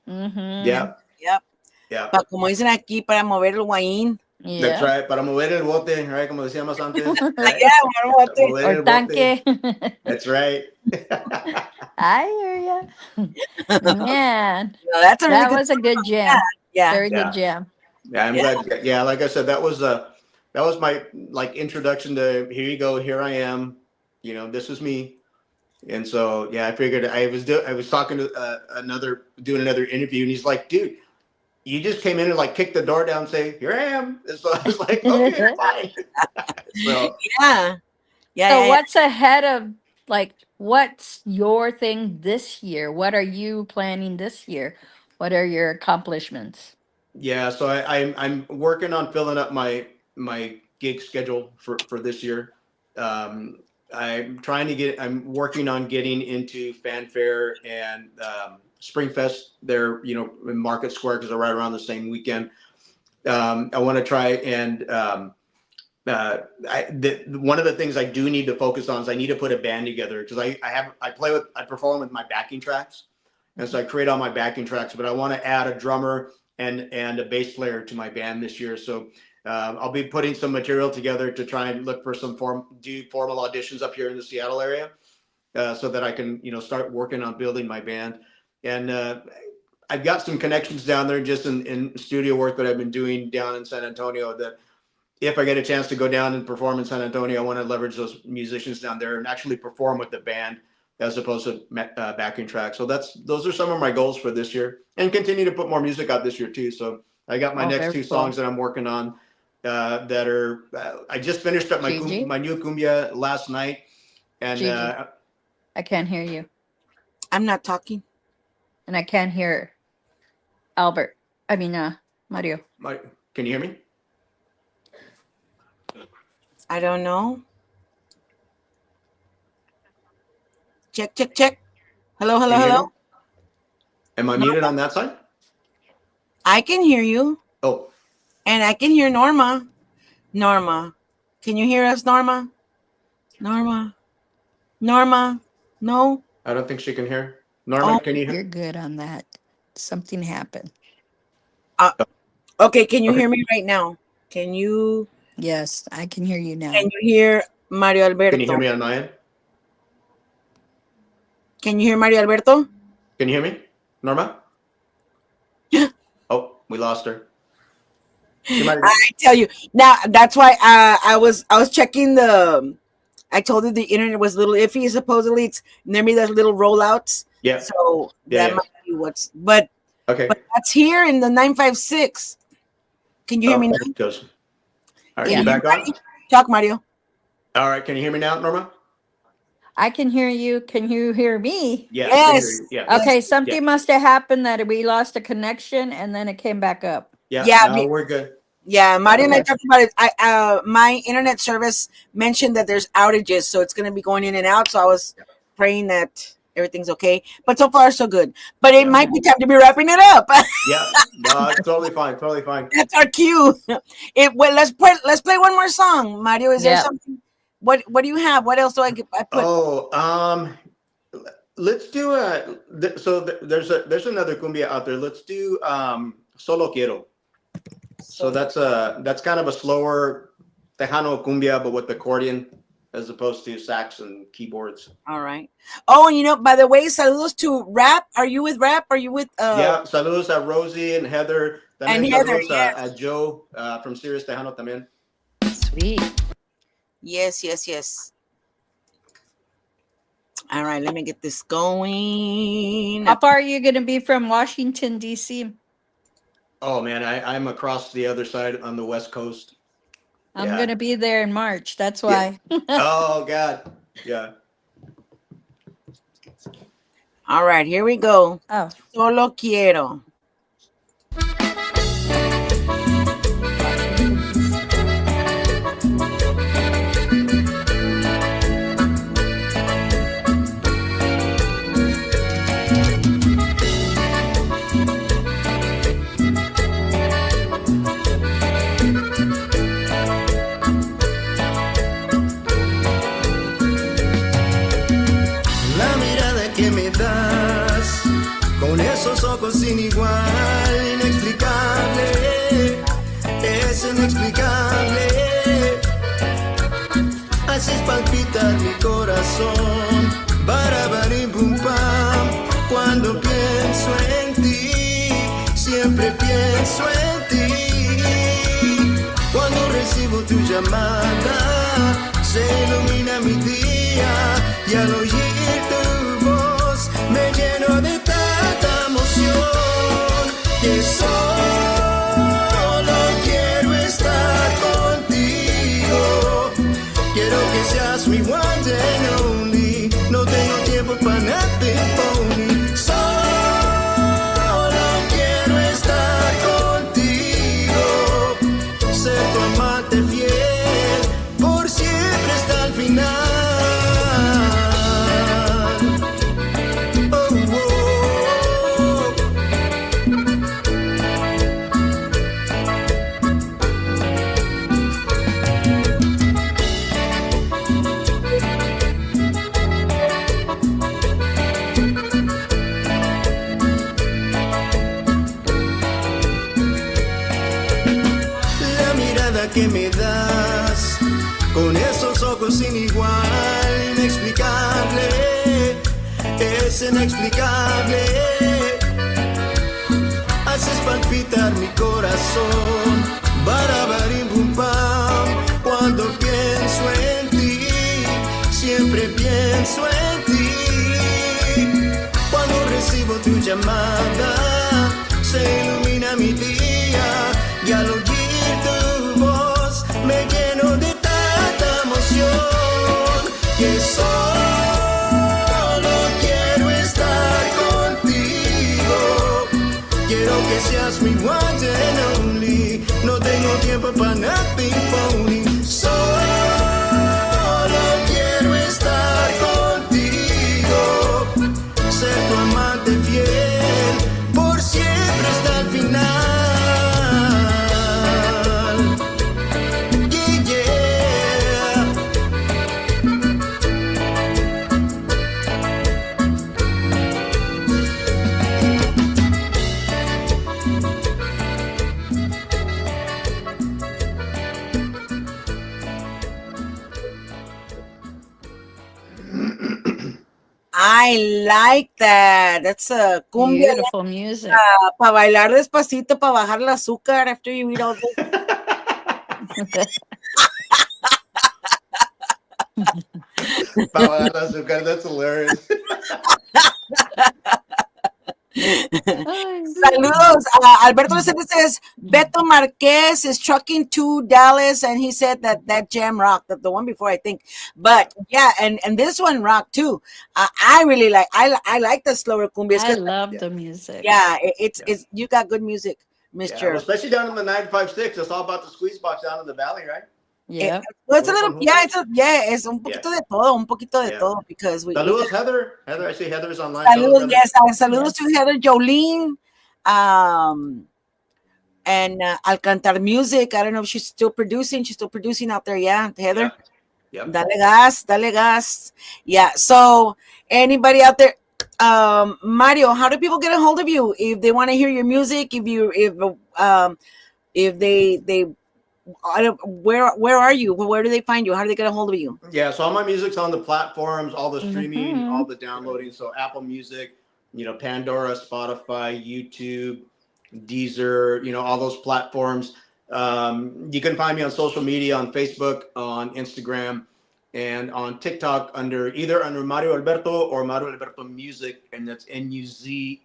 Mm-hmm. Yeah. Yep. Yeah. Como dicen aquí, para mover el guayín. That's Yeah. right. Para mover el bote, right? Como decíamos antes, Like, right? yeah, mover el Mover Or el bote. tanque. That's right. I hear ya. Man, No, that's a really that good was a good yeah. jam. Yeah. Very good Yeah. jam. Yeah, I'm glad. Yeah, like I said, that was my like introduction to here you go, here I am. You know, this is me. And so yeah, I figured I was talking to doing another interview, and he's like, dude, you just came in and like kicked the door down, and say, here I am. And so I was like, okay, fine. So Yeah. Yeah. So Yeah. what's ahead of, like, what's your thing this year? What are you planning this year? What are your accomplishments? yeah, so I'm working on filling up my gig schedule for this year. Um, I'm working on getting into Fanfare and Spring Fest there, you know, in Market Square because they're right around the same weekend. I want to try and one of the things I do need to focus on is I need to put a band together because I perform with my backing tracks, and so I create all my backing tracks. But I want to add a drummer and a bass player to my band this year. So I'll be putting some material together to try and look for do formal auditions up here in the Seattle area, so that I can start working on building my band. And I've got some connections down there just in studio work that I've been doing down in San Antonio that if I get a chance to go down and perform in San Antonio, I want to leverage those musicians down there and actually perform with the band as opposed to backing tracks. So those are some of my goals for this year, and continue to put more music out this year too. So I got my next very two cool. songs that I'm working on that are. I just finished up Gigi? my new cumbia last night, and Gigi. I can't hear you, I'm not talking. and I can't hear Albert. I mean, Mario. can you hear me? I don't know. Check, check, check. Hello, hello, Can you hear hello. me? Am I muted on that side? I can hear you, Oh, and I can hear Norma. Norma, can you hear us, Norma? Norma, Norma. No. I don't think she can hear. Norma, Oh, can you hear? You're good on that. Something happened. Okay. Can you Okay. hear me right now? Can you Yes, I can hear you now. hear Mario Alberto? Can you hear me on my end? Can you hear Mario Alberto? Can you hear me, Norma? Oh, we lost her. She might- I tell you now. That's why I was checking the. I told you the internet was a little iffy. Supposedly, it's near me. There's little rollouts. yeah. So Yeah, that yeah. might be what's. But Okay. that's here in the 956. Can you hear me now? There it goes. All right, Yeah. you back on? Talk, Mario. All right, can you hear me now, Norma? I can hear you. Can you hear me? Yeah. Yes. I can hear you. Yeah. Okay, something must have happened that we lost a connection and then it came back up. Yeah. Yeah, No, we're good. Yeah, Mario and I Okay. talked about it. My internet service mentioned that there's outages, so it's going to be going in and out. So I was praying that everything's okay. But so far, so good. But it Yeah. might be time to be wrapping it up. Yeah. No, it's totally fine. Totally fine. That's our cue. Let's play one more song. Mario, is there Yeah. something? What do you have? What else do I put? Oh, let's do there's another cumbia out there. Let's do Solo Quiero. So that's kind of a slower Tejano cumbia, but with accordion as opposed to sax and keyboards. All right. Oh, and by the way, saludos to Rap. Are you with Rap? Are you with Yeah, saludos a Rosie and Heather. And También Heather, saludos yes. a Joe from Serious Tejano también. Sweet. Yes. All right, let me get this going. How far are you going to be from Washington, D.C.? Oh man, I'm across the other side on the West Coast. I'm Yeah. going to be there in March. That's why. Oh God, yeah. All right, here we go. Oh, Solo quiero. sin igual, inexplicable, es inexplicable. Haces palpitar mi corazón, barabarim bum pam. Cuando pienso en ti, siempre pienso en ti. Cuando recibo tu llamada, se ilumina mi día y al oír tu voz me lleno de tanta emoción que solo quiero estar contigo. Quiero que seas mi one and only. No tengo tiempo para nothing phony. Solo quiero estar contigo, ser tu amante fiel por siempre hasta el final. Oh, oh, oh. La mirada que me das, con esos ojos sin igual, inexplicable, es inexplicable. Haces palpitar mi corazón, barabarim bum pam. Cuando pienso en ti, siempre pienso en ti. Cuando recibo tu llamada, se ilumina mi día y al oír tu voz me lleno de tanta emoción que solo quiero estar contigo. Quiero que seas mi one and only. No tengo tiempo para nothing phony. Solo quiero estar contigo, ser tu amante fiel por siempre hasta el final. Yeah, yeah. I like that. That's a cumbia Beautiful music. para bailar despacito, para bajar el azúcar after you eat all this. Pava de azúcar, that's hilarious. Ay, Saludos. Alberto says Beto Marquez is trucking to Dallas, and he said that jam rocked, the one before, I think. But yeah, and this one rocked too. I really like. I like the slower cumbias. I love the music. Yeah, it's you got good music, Yeah, Mister. well, especially down in the 956. It's all about the squeeze box down in the valley, right? Yeah. Well, it's a little, yeah, es un poquito de todo, un poquito de Yeah. todo, because we. Saludos, Heather. Heather, I see Heather's online. Saludos, Heather. yes, saludos to Heather Jolene, and Alcantar Music. I don't know if she's still producing. She's still producing out there. Yeah, Heather. Yep. Dale gas, dale gas. Yeah. So anybody out there, Mario, how do people get a hold of you if they want to hear your music? If they where are you? Where do they find you? How do they get a hold of you? Yeah, so all my music's on the platforms, all the streaming, Mhm. all the downloading. So Apple Music, Pandora, Spotify, YouTube, Deezer, all those platforms. You can find me on social media, on Facebook, on Instagram, and on TikTok either under Mario Alberto or Mario Alberto Music, and that's Muzic,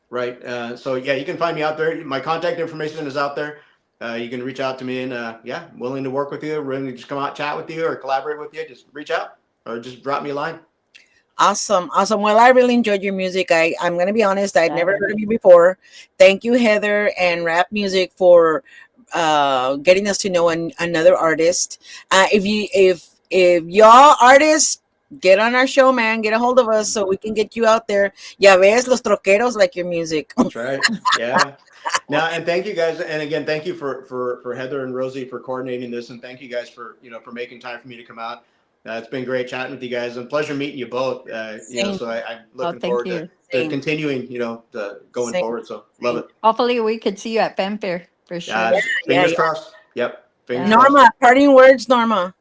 right? So yeah, you can find me out there. My contact information is out there. You can reach out to me, and willing to work with you, willing to just come out, chat with you, or collaborate with you. Just reach out or just drop me a line. Awesome. Well, I really enjoyed your music. I'm going to be honest, I'd never heard of you before. Thank you, Heather and Rap Music, for getting us to know another artist. If y'all artists, get on our show, man. Get a hold of us so we can get you out there. Ya ves, los troqueros like your music. That's right. Yeah. Now, and thank you guys, and again, thank you for Heather and Rosie for coordinating this, and thank you guys for making time for me to come out. It's been great chatting with you guys, and pleasure meeting you both. So I'm looking forward to to Same. continuing, going Same. forward. So love it. Hopefully, we could see you at Fanfare for Yeah, sure. Yeah, fingers yeah. crossed. Yep, fingers Yeah. crossed. Norma, parting words, Norma.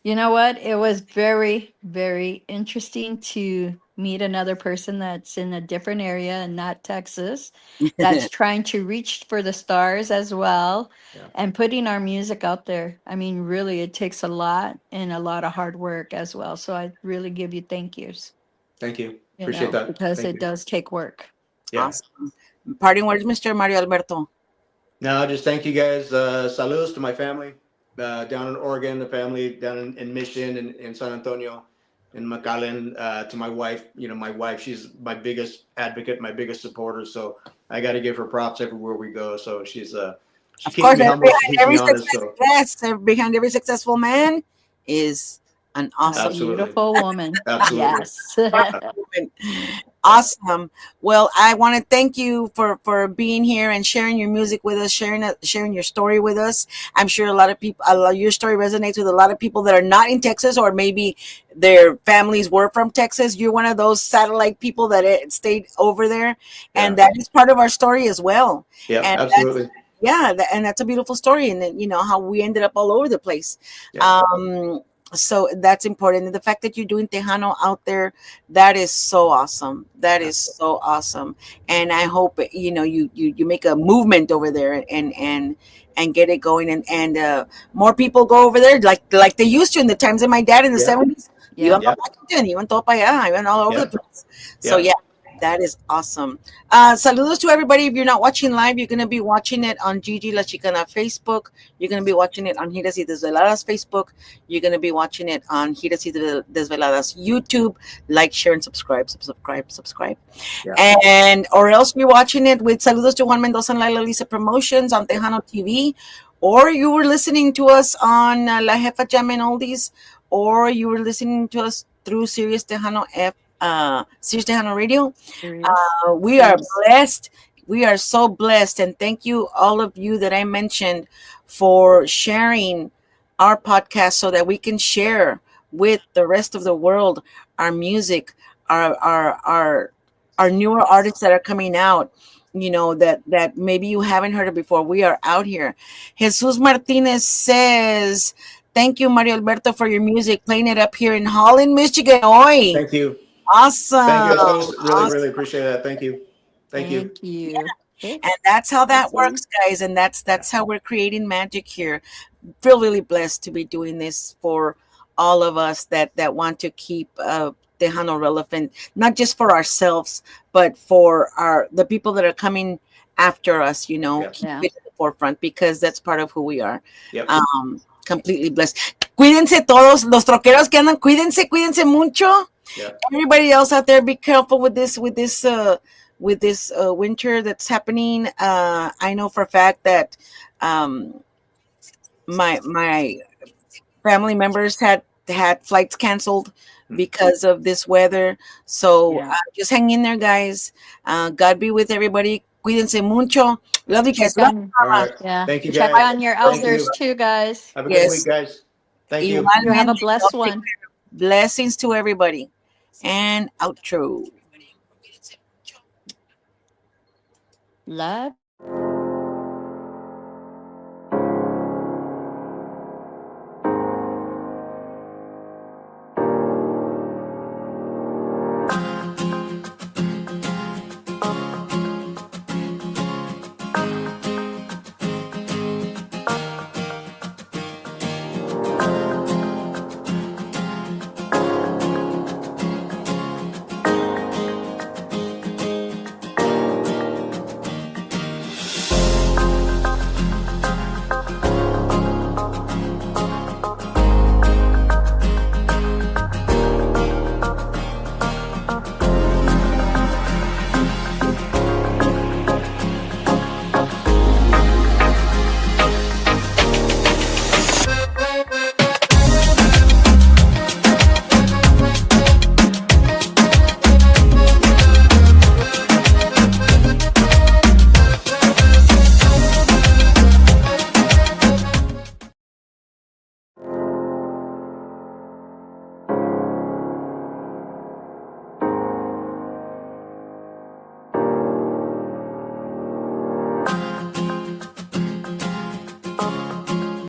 You know what? It was very, very interesting to meet another person that's in a different area and not Texas, that's trying to reach for the stars as well Yeah, and putting our music out there. I mean, really, it takes a lot and a lot of hard work as well. So I really give you thank yous, thank you. Appreciate that. because Thank it you. does take work. Yeah. Awesome. Parting words, Mr. Mario Alberto. No, just thank you guys. Saludos to my family down in Oregon, the family down in Mission and in San Antonio, in McAllen. To my wife, my wife, she's my biggest advocate, my biggest supporter. So I got to give her props everywhere we go. So she Of keeps course, me humble. She keeps me honest. So behind every successful man is an A awesome absolutely, beautiful woman. absolutely. Yes. woman. Yeah. Awesome. Well, I want to thank you for being here and sharing your music with us, sharing your story with us. I'm sure your story resonates with a lot of people that are not in Texas, or maybe their families were from Texas. You're one of those satellite people that stayed over there, and Yeah. that is part of our story as well. Yeah. And Absolutely. and that's a beautiful story, and then, how we ended up all over the place. Yeah. So that's important. And the fact that you're doing Tejano out there, that is so awesome. That Yeah. is so awesome. And I hope you make a movement over there and get it going, and more people go over there like they used to in the times of my dad in the Yeah. 70s. Yeah. Iban pa Yeah. Washington, iban todo para allá, iban all over the Yeah. place. So Yeah. yeah, that is awesome. Saludos to everybody. If you're not watching live, you're going to be watching it on Gigi La Chicana Facebook. You're going to be watching it on Giras y Desveladas Facebook. You're going to be watching it on Giras y Desveladas YouTube. Like, share, and subscribe. Yeah. And or else you're watching it with Saludos to Juan Mendoza and Laila Lisa Promotions on Tejano TV, or you were listening to us on La Jefa Jam and Oldies, or you were listening to us through Sirius Tejano Radio. Serious. We are blessed. We are so blessed. And thank you, all of you that I mentioned, for sharing our podcast so that we can share with the rest of the world our music, our newer artists that are coming out, that maybe you haven't heard of before. We are out here. Jesus Martinez says, thank you, Mario Alberto, for your music, playing it up here in Holland, Michigan. Oi. Thank you. Thank you. Awesome. Really, Awesome. really appreciate that. Thank you. Thank you. Thank you. Okay. And that's how that Awesome. works, guys. And that's how we're creating magic here. Feel really blessed to be doing this for all of us that want to keep Tejano relevant, not just for ourselves, but for the people that are coming after us. Keep Yeah. it at the forefront, because that's part of who we are. Yep. Completely blessed. Cuídense todos los troqueros que andan. Cuídense mucho. Yeah. Everybody else out there, be careful with this winter that's happening. I know for a fact that my family members had flights canceled because of this weather. So Yeah. just hang in there, guys. God be with everybody. Cuídense mucho. Love you guys. Check on, All right. yeah. Thank you, Check guys. on your Thank elders you. too, guys. Have a good Yes. week, guys. Thank you. You have a blessed one. Blessings to everybody. And outro. Love.